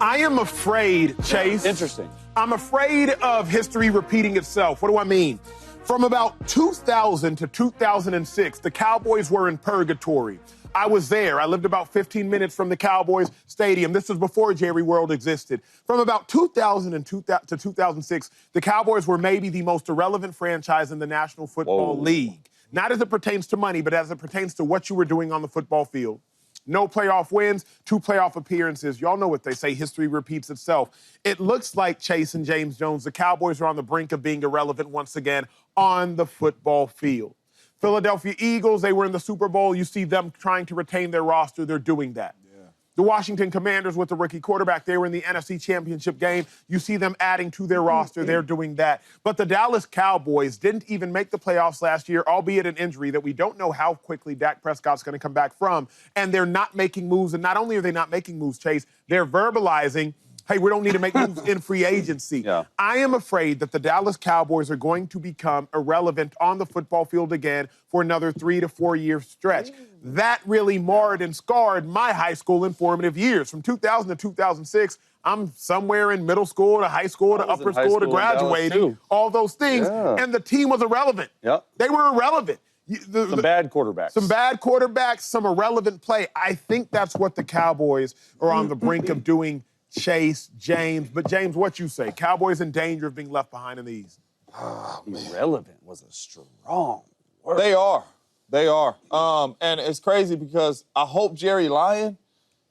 I am afraid, Chase. Interesting. I'm afraid of history repeating itself. What do I mean? From about 2000 to 2006, the Cowboys were in purgatory. I was there. I lived about 15 minutes from the Cowboys stadium. This was before Jerry World existed. From about 2000 to 2006, the Cowboys were maybe the most irrelevant franchise in the National Football League. Not as it pertains to money, but as it pertains to what you were doing on the football field. No playoff wins, 2 playoff appearances. Y'all know what they say, history repeats itself. It looks like Chase and James Jones, the Cowboys are on the brink of being irrelevant once again on the football field. Philadelphia Eagles, they were in the Super Bowl. You see them trying to retain their roster. They're doing that. Yeah. The Washington Commanders with the rookie quarterback, they were in the NFC Championship game. You see them adding to their roster. They're doing that. But the Dallas Cowboys didn't even make the playoffs last year, albeit an injury that we don't know how quickly Dak Prescott's going to come back from. And they're not making moves. And not only are they not making moves, Chase, they're verbalizing, hey, we don't need to make moves in free agency. Yeah. I am afraid that the Dallas Cowboys are going to become irrelevant on the football field again for another 3 to 4 year stretch. That really marred and scarred my high school informative years. From 2000 to 2006, I'm somewhere in middle school to high school to upper school to graduating, all those things, and the team was irrelevant. Yep. They were irrelevant. Some bad quarterbacks. Some bad quarterbacks, some irrelevant play. I think that's what the Cowboys are on the brink of doing. Chase, James. But, James, what you say? Cowboys in danger of being left behind in the East. Oh, irrelevant was a strong word. They are. They are. And it's crazy because I hope Jerry lying.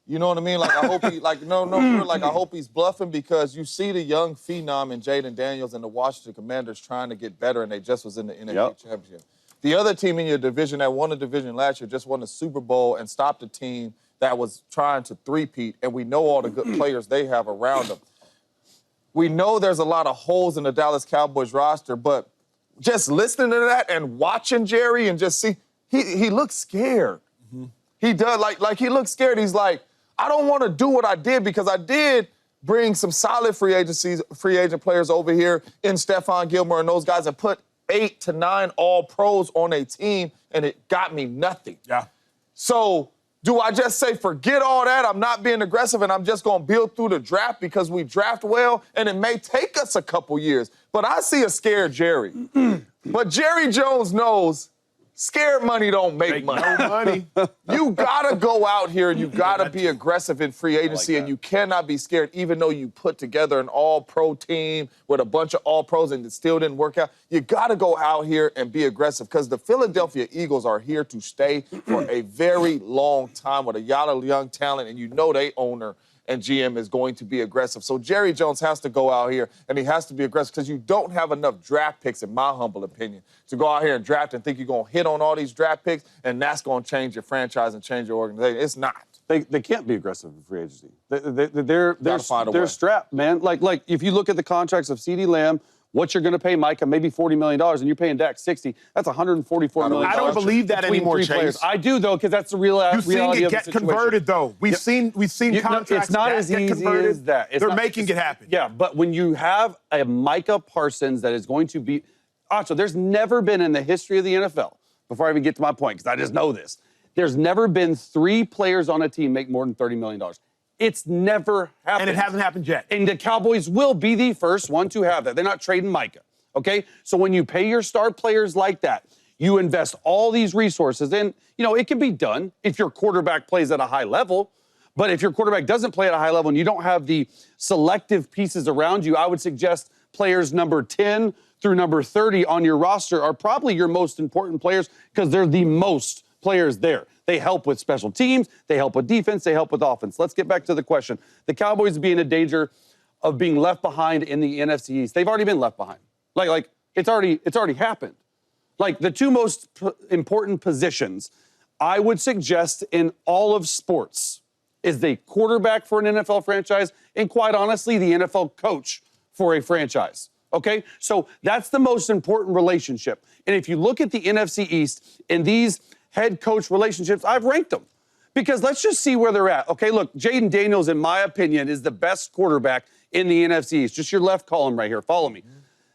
You know what I mean? Like, I hope he, like, I hope he's bluffing because you see the young phenom in Jaden Daniels and the Washington Commanders trying to get better, and they just was in the NFC Championship. The other team in your division that won the division last year just won the Super Bowl and stopped a team that was trying to three-peat, and we know all the good players they have around them. We know there's a lot of holes in the Dallas Cowboys roster, but just listening to that and watching Jerry and just see, he looks scared. He does, like he looks scared. He's like, I don't want to do what I did because I did bring some solid free agent players over here in Stephon Gilmore and those guys and put 8 to 9 all-pros on a team, and it got me nothing. Yeah. So do I just say, forget all that, I'm not being aggressive, and I'm just going to build through the draft because we draft well, and it may take us a couple years? But I see a scared Jerry. But Jerry Jones knows scared money don't make money. No money. You got to go out here and you got to be aggressive in free agency, and you cannot be scared even though you put together an all-pro team with a bunch of all-pros and it still didn't work out. You got to go out here and be aggressive because the Philadelphia Eagles are here to stay for a very long time with a lot of young talent, and you know they owner and GM is going to be aggressive. So Jerry Jones has to go out here, and he has to be aggressive because you don't have enough draft picks, in my humble opinion, to go out here and draft and think you're going to hit on all these draft picks, and that's going to change your franchise and change your organization. It's not. They can't be aggressive in free agency. They're strapped, man. Like if you look at the contracts of CeeDee Lamb, what you're going to pay Micah, maybe $40 million, and you're paying Dak $60. That's $144 million. I don't believe that anymore, Chase. Players. I do, though, because that's the reality of the situation. You've seen it get converted, though. We've seen contracts it's not as get easy converted. As that. They're making it happen. Yeah, but when you have a Micah Parsons that is going to be Acho, there's never been in the history of the NFL, before I even get to my point, because I just know this, there's never been 3 players on a team make more than $30 million. It's never happened. And it hasn't happened yet. And the Cowboys will be the first one to have that. They're not trading Micah. Okay? So when you pay your star players like that, you invest all these resources, and, you know, it can be done if your quarterback plays at a high level. But if your quarterback doesn't play at a high level and you don't have the selective pieces around you, I would suggest players number 10 through number 30 on your roster are probably your most important players because they're the most players there. They help with special teams, they help with defense, they help with offense. Let's get back to the question. The Cowboys being in danger of being left behind in the NFC East. They've already been left behind. Like it's already happened. Like the 2 most important positions I would suggest in all of sports is the quarterback for an NFL franchise and, quite honestly, the NFL coach for a franchise. Okay? So that's the most important relationship. And if you look at the NFC East and these head coach relationships, I've ranked them. Because let's just see where they're at. Okay, look, Jaden Daniels, in my opinion, is the best quarterback in the NFC East. Just your left column right here. Follow me.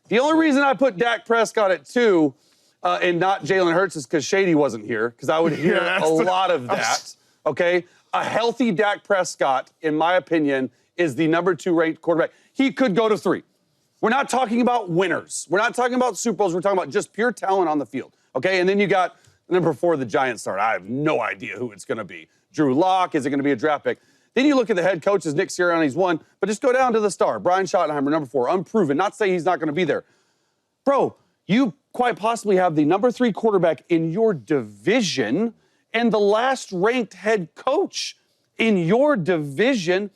The only reason I put Dak Prescott at 2 and not Jalen Hurts is because Shady wasn't here, because I would hear a lot of that, okay? A healthy Dak Prescott, in my opinion, is the number 2 ranked quarterback. He could go to 3. We're not talking about winners. We're not talking about Super Bowls. We're talking about just pure talent on the field, okay? And then you got number 4, the Giants start. I have no idea who it's going to be. Drew Lock, is it going to be a draft pick? Then you look at the head coaches, Nick Sirianni's 1, but just go down to the star. Brian Schottenheimer, number 4, unproven. Not saying he's not going to be there. Bro, you quite possibly have the number 3 quarterback in your division and the last ranked head coach in your division.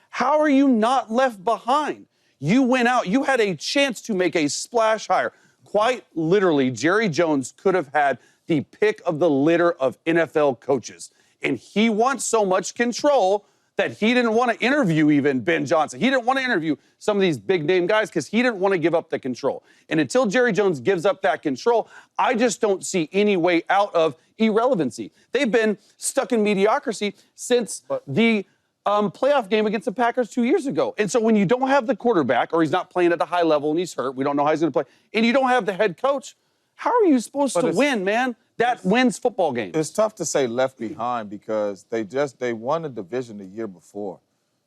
How are you not left behind? You went out. You had a chance to make a splash hire. Quite literally, Jerry Jones could have had the pick of the litter of NFL coaches. And he wants so much control that he didn't want to interview even Ben Johnson. He didn't want to interview some of these big-name guys because he didn't want to give up the control. And until Jerry Jones gives up that control, I just don't see any way out of irrelevancy. They've been stuck in mediocrity since the playoff game against the Packers 2 years ago. And so when you don't have the quarterback, or he's not playing at a high level and he's hurt, we don't know how he's going to play, and you don't have the head coach, how are you supposed to win, man? That wins football games. It's tough to say left behind because they won a division the year before.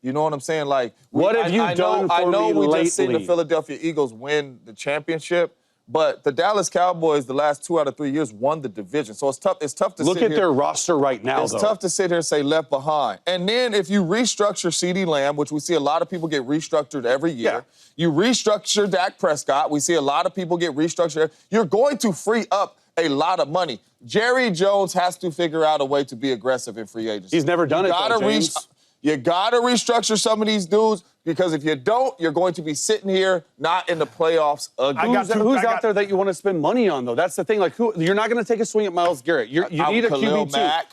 You know what I'm saying? Like, what have you done for I know me we lately? just seen the Philadelphia Eagles win the championship, but the Dallas Cowboys the last 2 out of 3 years won the division. So it's tough. It's tough to look at their roster right now. It's tough to sit here and say left behind. And then if you restructure CeeDee Lamb, which we see a lot of people get restructured every year, you restructure Dak Prescott. We see a lot of people get restructured. You're going to free up a lot of money. Jerry Jones has to figure out a way to be aggressive in free agency. He's never done it, though, James. You got to restructure some of these dudes because if you don't, you're going to be sitting here not in the playoffs again. Who's out there that you want to spend money on, though? That's the thing. Like, you're not going to take a swing at Myles Garrett. You need a Khalil QB2. Mack.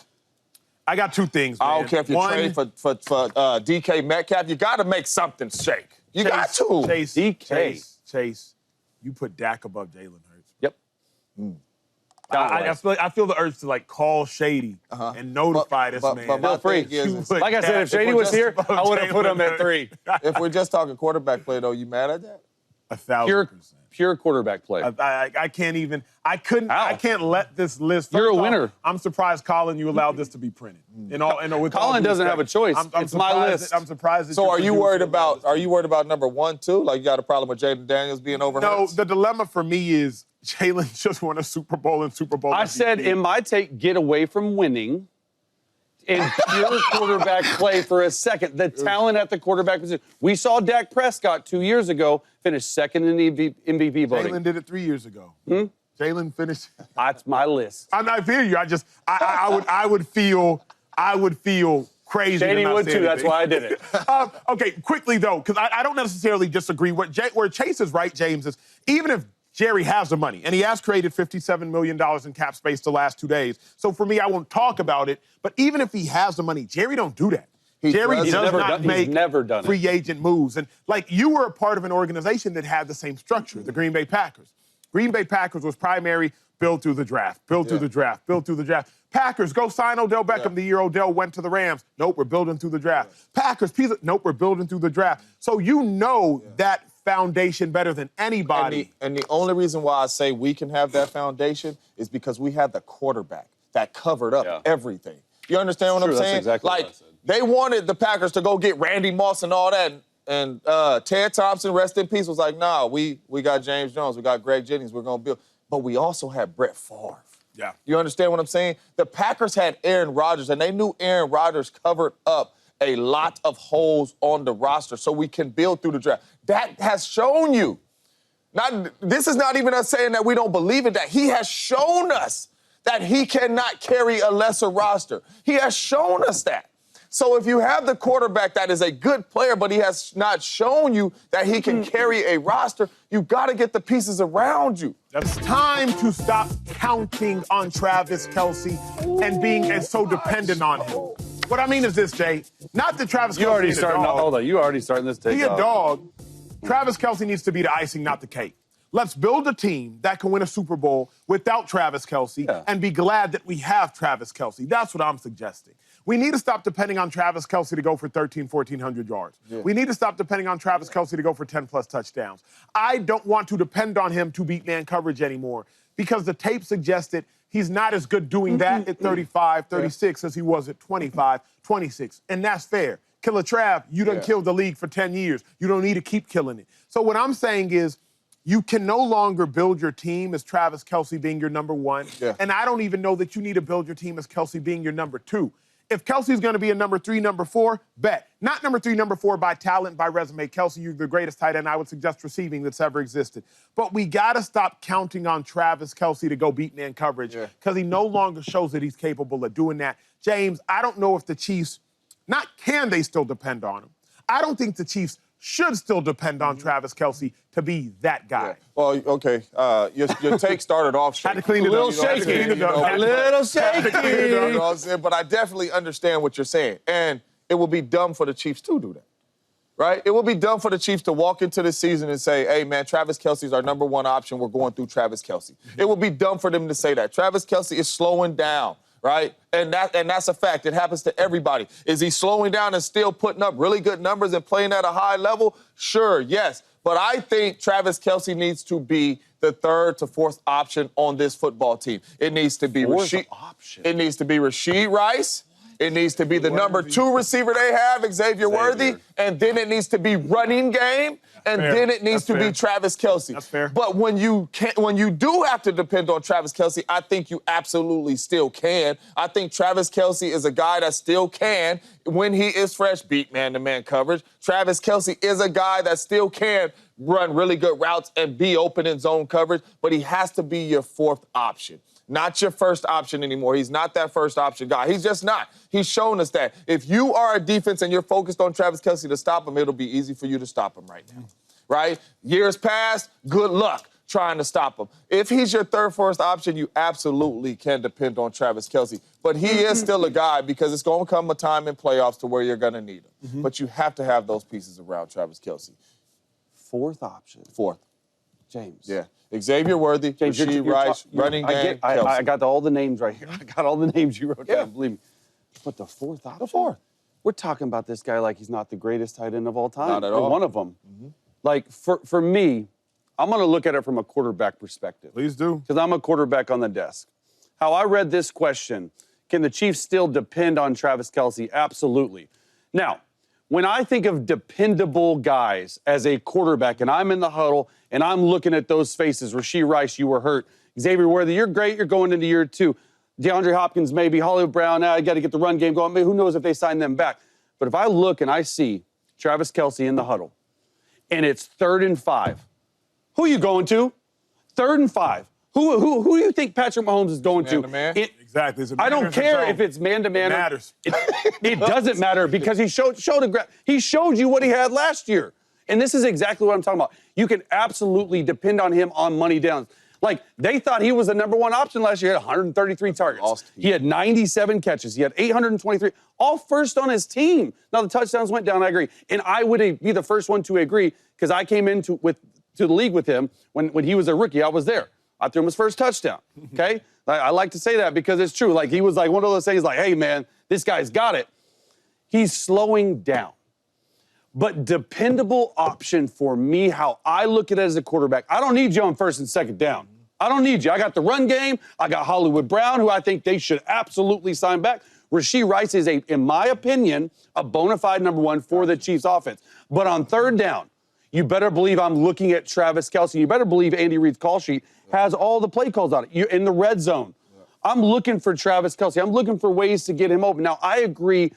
I got 2 things, man. I don't care if you're trading for DK Metcalf. You got to make something shake. You got to. Chase, you put Dak above Jalen Hurts. Yep. I feel the urge to, like, call Shady and notify this man. But my thing is, like I said, if Shady was here, I would have put him at 3. If we're just talking quarterback play, though, you mad at that? 1,000%. Pure quarterback play. I can't even. I can't let this list. You're a winner. I'm surprised, Colin, you allowed this to be printed. Colin doesn't have a choice. It's my list. I'm surprised. So are you worried about number 1 too? Like you got a problem with Jaden Daniels being over? No, the dilemma for me is Jalen just won a Super Bowl and Super Bowl. I said in my take, get away from winning and pure quarterback play for a second. The talent at the quarterback position. We saw Dak Prescott 2 years ago finish second in the MVP voting. Jalen did it 3 years ago. Jalen finished. That's my list. I feel you. I would feel crazy. Shady would too. That's why I did it. Okay, quickly though, because I don't necessarily disagree. Where Chase is right, James, is even if Jerry has the money, and he has created $57 million in cap space the last 2 days. So for me, I won't talk about it. But even if he has the money, Jerry don't do that. Jerry does not make free agent moves. And, like, you were a part of an organization that had the same structure, the Green Bay Packers. Green Bay Packers was primary, build through the draft, build through the draft, build through the draft. Packers, go sign Odell Beckham the year Odell went to the Rams. Nope, we're building through the draft. Packers, nope, we're building through the draft. So you know that foundation better than anybody. And the only reason why I say we can have that foundation is because we had the quarterback that covered up everything. You understand what I'm saying? That's exactly like, what I said. They wanted the Packers to go get Randy Moss and all that. And Ted Thompson, rest in peace, was like, nah, we got James Jones, we got Greg Jennings, we're going to build. But we also had Brett Favre. Yeah. You understand what I'm saying? The Packers had Aaron Rodgers, and they knew Aaron Rodgers covered up a lot of holes on the roster so we can build through the draft. That has shown you. This is not even us saying that we don't believe in that. He has shown us that he cannot carry a lesser roster. He has shown us that. So if you have the quarterback that is a good player, but he has not shown you that he can carry a roster, you got to get the pieces around you. It's time to stop counting on Travis Kelce and being so dependent on him. What I mean is this, Jay. Not that Travis Kelce is a dog. Hold on, you already starting this take. He a dog. Travis Kelce needs to be the icing, not the cake. Let's build a team that can win a Super Bowl without Travis Kelce and be glad that we have Travis Kelce. That's what I'm suggesting. We need to stop depending on Travis Kelce to go for 1,400 yards. We need to stop depending on Travis Kelce to go for 10-plus touchdowns. I don't want to depend on him to beat man coverage anymore because the tape suggested he's not as good doing that at 35, 36 as he was at 25, 26. And that's fair. Killer Trav, you done killed the league for 10 years. You don't need to keep killing it. So what I'm saying is, you can no longer build your team as Travis Kelce being your number one. Yeah. And I don't even know that you need to build your team as Kelce being your number two. If Kelce's going to be a number 3, number 4, bet. Not number 3, number 4 by talent, by resume. Kelce, you're the greatest tight end I would suggest receiving that's ever existed. But we got to stop counting on Travis Kelce to go beat man coverage because he no longer shows that he's capable of doing that. James, I don't know if the Chiefs, not can they still depend on him. I don't think the Chiefs should still depend on Travis Kelce to be that guy. Yeah. Well, okay, your take started off shaky. Had to clean it up. A little shaky. You know what I'm saying? But I definitely understand what you're saying. And it would be dumb for the Chiefs to do that, right? It would be dumb for the Chiefs to walk into the season and say, hey, man, Travis Kelce's our number one option. We're going through Travis Kelce. It would be dumb for them to say that. Travis Kelce is slowing down. Right? And that's a fact. It happens to everybody. Is he slowing down and still putting up really good numbers and playing at a high level? Sure, yes. But I think Travis Kelce needs to be the 3rd to 4th option on this football team. It needs to be Rashid. It needs to be Rashid Rice. It needs to be the number 2 receiver they have, Xavier Worthy. And then it needs to be running game. And then it needs to be Travis Kelce. That's fair. But when you do have to depend on Travis Kelce, I think you absolutely still can. I think Travis Kelce is a guy that still can, when he is fresh, beat man-to-man coverage. Travis Kelce is a guy that still can run really good routes and be open in zone coverage, but he has to be your 4th option. Not your first option anymore. He's not that first option guy. He's just not. He's shown us that. If you are a defense and you're focused on Travis Kelce to stop him, it'll be easy for you to stop him right now. Right? Years past, good luck trying to stop him. If he's your 3rd, 4th option, you absolutely can depend on Travis Kelce. But he is still a guy because it's going to come a time in playoffs to where you're going to need him. But you have to have those pieces around Travis Kelce. 4th option. 4th. James. Yeah. Xavier Worthy, Rashid Rice, running game, Kelce. I got all the names right here. I got all the names you wrote down, believe me. But the 4th option? The 4th. We're talking about this guy like he's not the greatest tight end of all time. Not at or all. one of them. Like, for me, I'm going to look at it from a quarterback perspective. Please do. Because I'm a quarterback on the desk. How I read this question, can the Chiefs still depend on Travis Kelce? Absolutely. Now, when I think of dependable guys as a quarterback and I'm in the huddle and I'm looking at those faces, Rashid Rice, you were hurt. Xavier Worthy, you're great. You're going into year 2. DeAndre Hopkins, maybe. Hollywood Brown, now you got to get the run game going. Maybe, who knows if they sign them back. But if I look and I see Travis Kelce in the huddle and it's 3rd and 5, who are you going to? 3rd and 5. Who do you think Patrick Mahomes is going to? Man-to-man? Exactly. I don't care if it's man-to-man. It matters. It doesn't matter because he showed you what he had last year. And this is exactly what I'm talking about. You can absolutely depend on him on money downs. Like, they thought he was the number 1 option last year. He had 133 targets. He had 97 catches. He had 823, all first on his team. Now, the touchdowns went down, I agree. And I would be the first one to agree because I came into the league with him when he was a rookie. I was there. I threw him his first touchdown, okay? I like to say that because it's true. Like, he was like one of those things like, hey, man, this guy's got it. He's slowing down. But dependable option for me, how I look at it as a quarterback, I don't need you on 1st and 2nd down. I don't need you. I got the run game. I got Hollywood Brown, who I think they should absolutely sign back. Rashid Rice is, in my opinion, a bona fide number 1 for the Chiefs offense. But on 3rd down, you better believe I'm looking at Travis Kelce. You better believe Andy Reid's call sheet has all the play calls on it. You're in the red zone. I'm looking for Travis Kelce. I'm looking for ways to get him open. Now, I agree,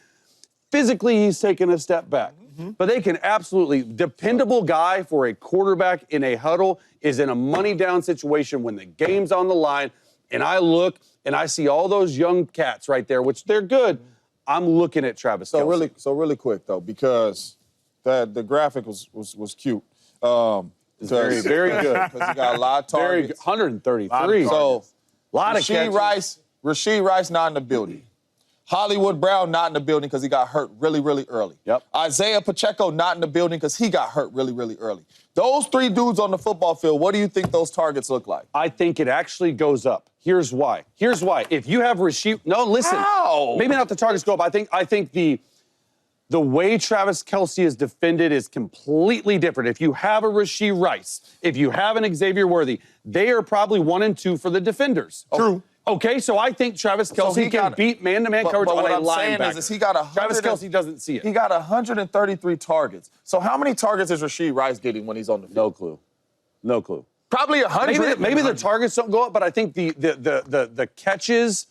physically he's taken a step back. But they can absolutely, dependable guy for a quarterback in a huddle is in a money down situation when the game's on the line, and I look and I see all those young cats right there, which they're good. I'm looking at Travis Kelce. So really quick, though, because the graphic was cute. It's very, very good. Because he got a lot of targets. 133. So, a lot of catches. Rashid Rice not in the building. Hollywood Brown not in the building because he got hurt really, really early. Yep. Isaiah Pacheco not in the building because he got hurt really, really early. Those 3 dudes on the football field, what do you think those targets look like? I think it actually goes up. Here's why. If you have Rashid, no, listen. How? Maybe not the targets go up. I think the way Travis Kelce is defended is completely different. If you have a Rashid Rice, if you have an Xavier Worthy, they are probably 1 and 2 for the defenders. True. Okay, so I think Travis Kelce can beat man-to-man coverage on a linebacker. What I'm saying is he got Travis Kelce doesn't see it. He got 133 targets. So how many targets is Rashee Rice getting when he's on the field? No clue. No clue. Probably 100. Maybe the targets don't go up, but I think the catches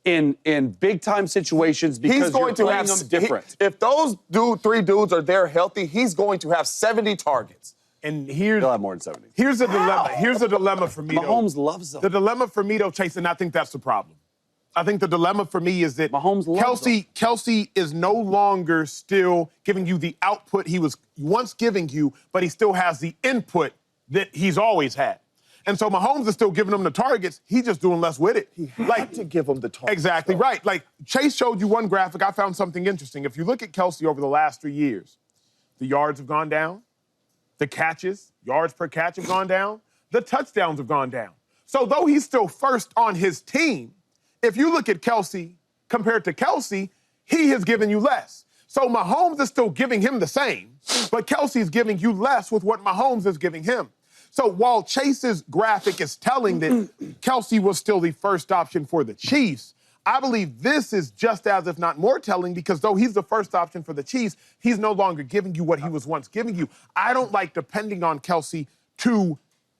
in big-time situations, because he's going you're to playing have them different. If those three dudes are there healthy, he's going to have 70 targets. And here's He'll have more than 70. Here's the dilemma. Here's the dilemma for me. Mahomes loves them. The dilemma for me, though, Chase, and I think that's the problem. I think the dilemma for me is that Mahomes loves them. Kelce is no longer still giving you the output he was once giving you, but he still has the input that he's always had. And so Mahomes is still giving him the targets. He's just doing less with it. He had to give him the targets. Exactly right. Like Chase showed you one graphic. I found something interesting. If you look at Kelce over the last 3 years, the yards have gone down. The catches, yards per catch have gone down. The touchdowns have gone down. So though he's still first on his team, if you look at Kelce compared to Kelce, he has given you less. So Mahomes is still giving him the same, but Kelce's giving you less with what Mahomes is giving him. So while Chase's graphic is telling that Kelce was still the first option for the Chiefs, I believe this is just as, if not more, telling, because though he's the first option for the Chiefs, he's no longer giving you what he was once giving you. I don't like depending on Kelce to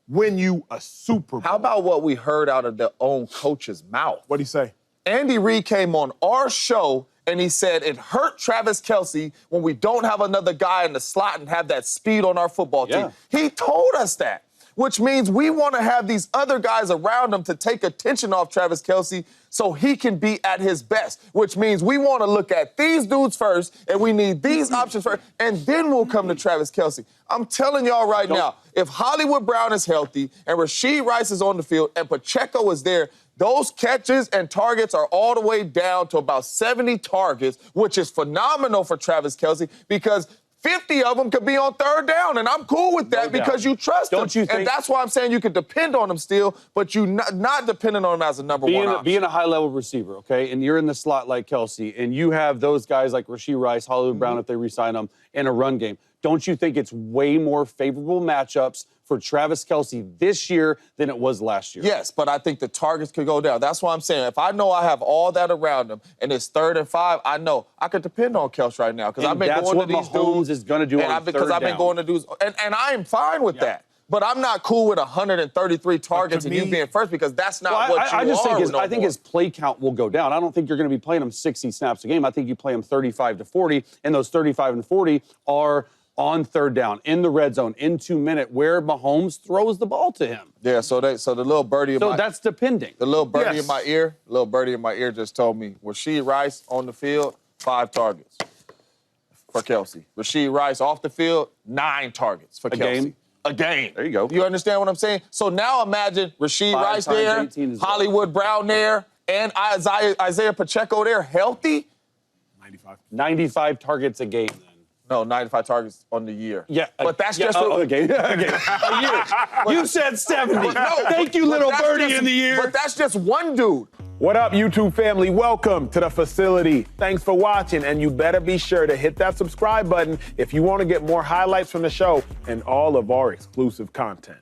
win you a Super Bowl. How about what we heard out of their own coach's mouth? What'd he say? Andy Reid came on our show and he said it hurt Travis Kelce when we don't have another guy in the slot and have that speed on our football team. He told us that, which means we want to have these other guys around him to take attention off Travis Kelce so he can be at his best, which means we want to look at these dudes first, and we need these options first, and then we'll come to Travis Kelce. I'm telling y'all right now, if Hollywood Brown is healthy and Rashee Rice is on the field and Pacheco is there, those catches and targets are all the way down to about 70 targets, which is phenomenal for Travis Kelce because 50 of them could be on third down, and I'm cool with that because you trust him. And that's why I'm saying you can depend on him still, but you not depending on him as a number one option. Being a high-level receiver, okay, and you're in the slot like Kelce, and you have those guys like Rashee Rice, Hollywood Brown, if they re-sign them, in a run game, don't you think it's way more favorable matchups for Travis Kelce this year than it was last year? Yes, but I think the targets could go down. That's why I'm saying if I know I have all that around him and it's 3rd and 5, I know I could depend on Kelce right now because I've been going to these dudes. Is going to do on because I've been going to dudes, and I am fine with that. But I'm not cool with 133 targets and you being first because that's not what you are. I think his play count will go down. I don't think you're going to be playing him 60 snaps a game. I think you play him 35 to 40, and those 35 and 40 are on third down, in the red zone, in 2 minute, where Mahomes throws the ball to him. Yeah, so the little birdie in my... So that's depending. The little birdie in my ear, just told me, Rashee Rice on the field, 5 targets for Kelce. Rashee Rice off the field, 9 targets for Kelce. A game. There you go. You understand what I'm saying? So now imagine Rashee Rice there, Hollywood Brown there, and Isaiah Pacheco there, healthy. 95 targets a game, then. No, 95 targets on the year. Yeah. But that's just a game. A year. You said 70. No, thank you, little birdie in the year. But that's just one dude. What up, YouTube family? Welcome to the facility. Thanks for watching, and you better be sure to hit that subscribe button if you want to get more highlights from the show and all of our exclusive content.